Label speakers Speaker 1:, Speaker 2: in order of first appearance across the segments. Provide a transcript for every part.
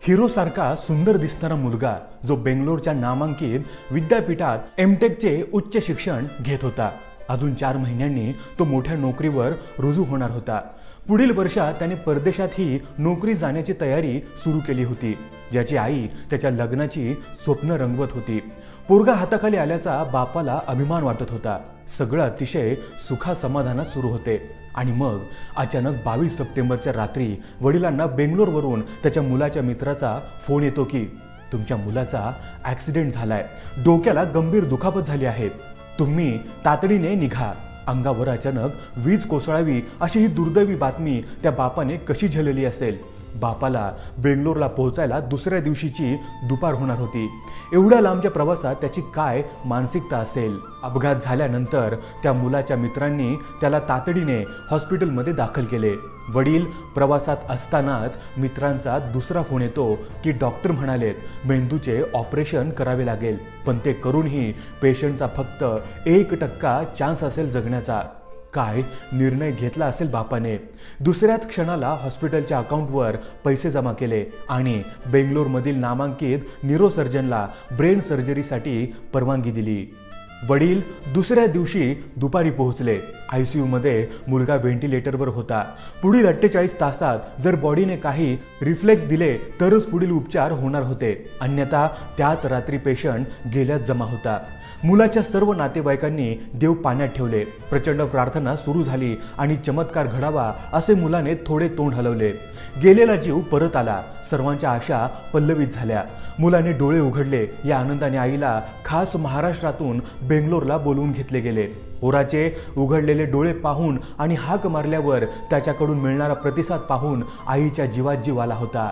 Speaker 1: Hero सारखा सुंदर दिसणारा मुलगा जो बेंगलोरच्या नामांकित विद्यापीठात एमटेकचे उच्च शिक्षण घेत होता। अजून 4 महिन्यांनी तो मोठ्या नोकरीवर रुजू होणार होता। पुढील वर्षात त्याने परदेशातही नोकरी जाण्याची तयारी सुरू केली होती, ज्याची आई त्याच्या लग्नाची स्वप्न रंगवत होती। पोरगा हाताखाली आल्याचा बापाला अभिमान वाटत होता। सगळं अतिशय सुखा समाधानात सुरू होते आणि मग अचानक 22 सप्टेंबरच्या रात्री वडिलांना बेंगलोरवरून त्याच्या मुलाच्या मित्राचा फोन येतो की तुमच्या मुलाचा ॲक्सिडेंट झालाय, डोक्याला गंभीर दुखापत झाली आहे, तुम्ही तातडीने निघा। अंगावर अचानक वीज कोसळावी अशी ही दुर्दैवी बातमी त्या बापाने कशी झेलली असेल। बापाला बेंगलोरला पोहोचायला दुसऱ्या दिवशीची दुपार होणार होती। एवढ्या लांबच्या प्रवासात त्याची काय मानसिकता असेल। अपघात झाल्यानंतर त्या मुलाच्या मित्रांनी त्याला तातडीने हॉस्पिटलमध्ये दाखल केले। वडील प्रवासात असतानाच मित्रांचा दुसरा फोन येतो की डॉक्टर म्हणालेत मेंदूचे ऑपरेशन करावे लागेल, पण ते करूनही पेशंटचा फक्त 1% चान्स असेल जगण्याचा। काय निर्णय घेतला असेल बापाने। दुसऱ्याच क्षणाला हॉस्पिटलच्या अकाउंटवर पैसे जमा केले आणि बेंगलोरमधील नामांकित न्यूरोसर्जनला ब्रेन सर्जरीसाठी परवानगी दिली। वडील दुसऱ्या दिवशी दुपारी पोहोचले। ICU मध्ये मुलगा व्हेंटिलेटरवर होता। पुढील 48 तासात जर बॉडीने काही रिफ्लेक्स दिले तरच पुढील उपचार होणार होते, अन्यथा त्याच रात्री पेशंट गेल्यात जमा होता। मुलाच्या सर्व नातेवाईकांनी देव पाण्यात ठेवले। प्रचंड प्रार्थना सुरू झाली आणि चमत्कार घडावा असे मुलाने थोडे तोंड हलवले। गेलेला जीव परत आला। सर्वांच्या आशा पल्लवित झाल्या। मुलाने डोळे उघडले। या आनंदाने आईला खास महाराष्ट्रातून बेंगलोरला बोलवून घेतले गेले। पोराचे उघडलेले डोळे पाहून आणि हाक मारल्यावर त्याच्याकडून मिळणारा प्रतिसाद पाहून आईच्या जीवात जीव आला होता।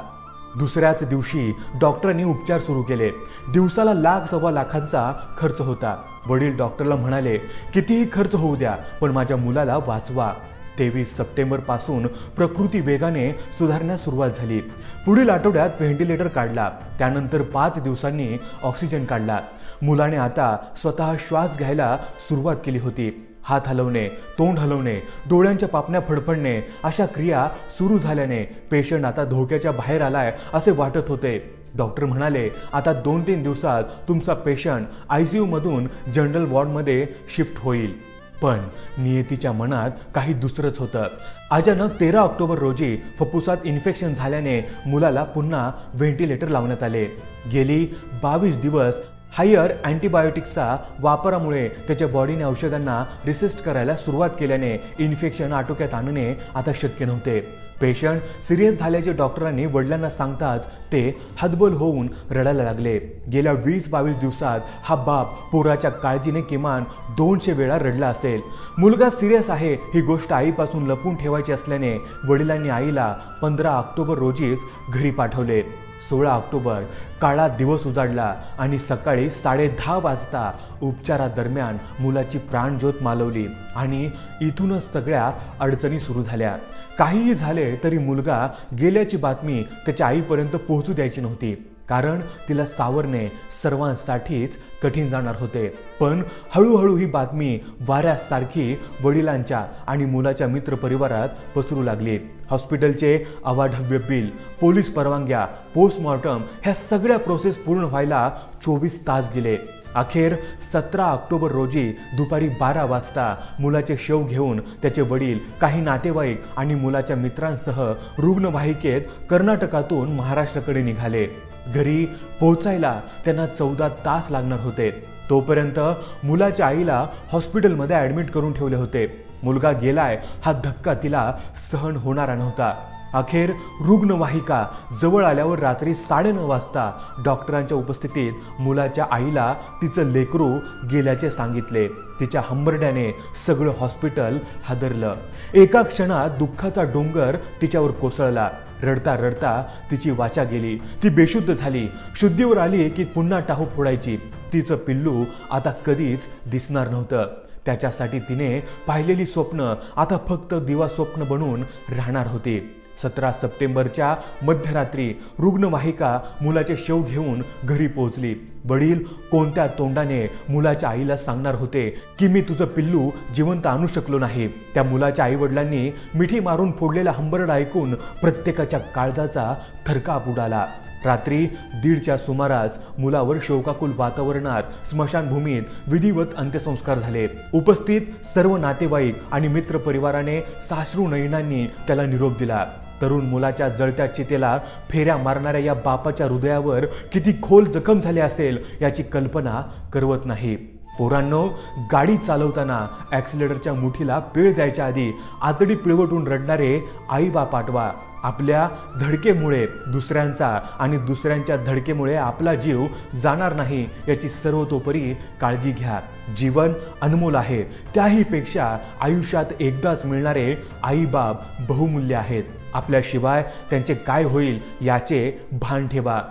Speaker 1: दुसऱ्याच दिवशी डॉक्टरांनी उपचार सुरू केले। दिवसाला लाख-सव्वा लाखांचा खर्च होता। वडील डॉक्टरला म्हणाले कितीही खर्च होऊ द्या, पण माझ्या मुलाला वाचवा। 23 सप्टेंबर पासून प्रकृती वेगाने सुधारण्यास सुरुवात झाली। पुढील आठवड्यात व्हेंटिलेटर काढला, त्यानंतर 5 दिवसांनी ऑक्सिजन काढला। मुलाने आता स्वतः श्वास घ्यायला सुरुवात केली होती। हात हलवणे, तोंड हलवणे, डोळ्यांच्या पापण्या फडफडणे अशा क्रिया सुरू झाल्याने पेशंट आता धोक्याच्या बाहेर आलाय असे वाटत होते। डॉक्टर म्हणाले आता 2-3 दिवसात तुमचा पेशंट ICU मधून जनरल वॉर्डमध्ये शिफ्ट होईल। पण नियतीच्या मनात काही दुसरंच होतं। अचानक 13 ऑक्टोबर रोजी फुफ्फुसात इन्फेक्शन झाल्याने मुलाला पुन्हा व्हेंटिलेटर लावण्यात आले। गेली 22 दिवस हायर अँटीबायोटिक्सचा वापरामुळे त्याच्या बॉडीने औषधांना रेसिस्ट करायला सुरुवात केल्याने इन्फेक्शन आटोक्यात आणणे आता शक्य नव्हते। पेशंट सिरियस झाल्याचे डॉक्टरांनी वडिलांना सांगताच ते हतबल होऊन रडायला लागले। गेल्या 20-22 दिवसात हा बाप पोराच्या काळजीने किमान 200 वेळा रडला असेल। मुलगा सिरियस आहे ही गोष्ट आईपासून लपून ठेवायची असल्याने वडिलांनी आईला 15 ऑक्टोबर रोजीच घरी पाठवले। 16 ऑक्टोबर काळा दिवस उजाडला आणि सकाळी 10:30 वाजता उपचारादरम्यान मुलाची प्राणज्योत मालवली आणि इथूनच सगळ्या अडचणी सुरू झाल्या। काहीही झाले तरी मुलगा गेल्याची बातमी त्याच्या आईपर्यंत पोहोचू द्यायची नव्हती, कारण तिला सावरणे सर्वांसाठीच कठीण जाणार होते। पण हळूहळू ही बातमी वाऱ्यासारखी वडिलांच्या आणि मुलाच्या मित्रपरिवारात पसरू लागली। हॉस्पिटलचे अवाढव्य बिल, पोलीस परवानग्या, पोस्टमॉर्टम ह्या सगळ्या प्रोसेस पूर्ण व्हायला 24 तास गेले। अखेर 17 ऑक्टोबर रोजी दुपारी 12 वाजता मुलाचे शव घेऊन त्याचे वडील, काही नातेवाईक आणि मुलाच्या मित्रांसह रुग्णवाहिकेत कर्नाटकातून महाराष्ट्राकडे निघाले। घरी पोहोचायला त्यांना 14 तास लागणार होते। तोपर्यंत मुलाच्या आईला हॉस्पिटलमध्ये ॲडमिट करून ठेवले होते। मुलगा गेलाय हा धक्का तिला सहन होणारा नव्हता। अखेर रुग्णवाहिका जवळ आल्यावर रात्री 9:30 वाजता डॉक्टरांच्या उपस्थितीत मुलाच्या आईला तिचं लेकरू गेल्याचे सांगितले। तिच्या हंबरड्याने सगळं हॉस्पिटल हादरलं। एका क्षणात दुःखाचा डोंगर तिच्यावर कोसळला। रडता रडता तिची वाचा गेली। ती बेशुद्ध झाली। शुद्धीवर आली की पुन्हा टाहू फोडायची। तिचं पिल्लू आता कधीच दिसणार नव्हतं। त्याच्यासाठी तिने पाहिलेली स्वप्न आता फक्त दिवा स्वप्न बनून राहणार होती। 17 सप्टेंबरच्या मध्यरात्री रुग्णवाहिका मुलाचे शव घेऊन घरी पोहोचली। वडील कोणत्या तोंडाने मुलाच्या आईला सांगणार होते की मी तुझं पिल्लू जिवंत आणू शकलो नाही। त्या मुलाच्या आई वडिलांनी मिठी मारून फोडलेला हंबरडा ऐकून प्रत्येकाच्या काळजाचा थरकाप उडाला। रात्री 1:30च्या सुमारास मुलावर शोकाकुल वातावरणात स्मशानभूमीत विधिवत अंत्यसंस्कार झाले. उपस्थित सर्व नातेवाईक आणि मित्र परिवाराने साश्रू नयनांनी त्याला निरोप दिला. तरुण मुलाच्या जळत्या चितेला फेऱ्या मारणाऱ्या या बापाच्या हृदयावर किती खोल जखम झाली असेल याची कल्पना करवत नाही. पोरांनो, गाडी चालवताना ॲक्सिलेटरच्या मुठीला पीळ द्यायच्या आधी आतडी पिळवटून रडणारे आई बाप आठवा. आपल्या धडकेमुळे दुसऱ्यांचा आणि दुसऱ्यांच्या धडकेमुळे आपला जीव जाणार नाही याची सर्वतोपरी काळजी घ्या. जीवन अनमोल आहे, त्याहीपेक्षा आयुष्यात एकदाच मिळणारे आई बाप बहुमूल्य आहेत. आपल्याशिवाय त्यांचे काय होईल याचे भान ठेवा.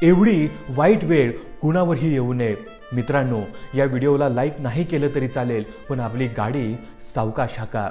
Speaker 1: एवढी वाईट वेळ कुणावरही येऊ नये. मित्रांनो, या व्हिडिओला लाईक नाही केलं तरी चालेल, पण आपली गाडी सावकाश हाका.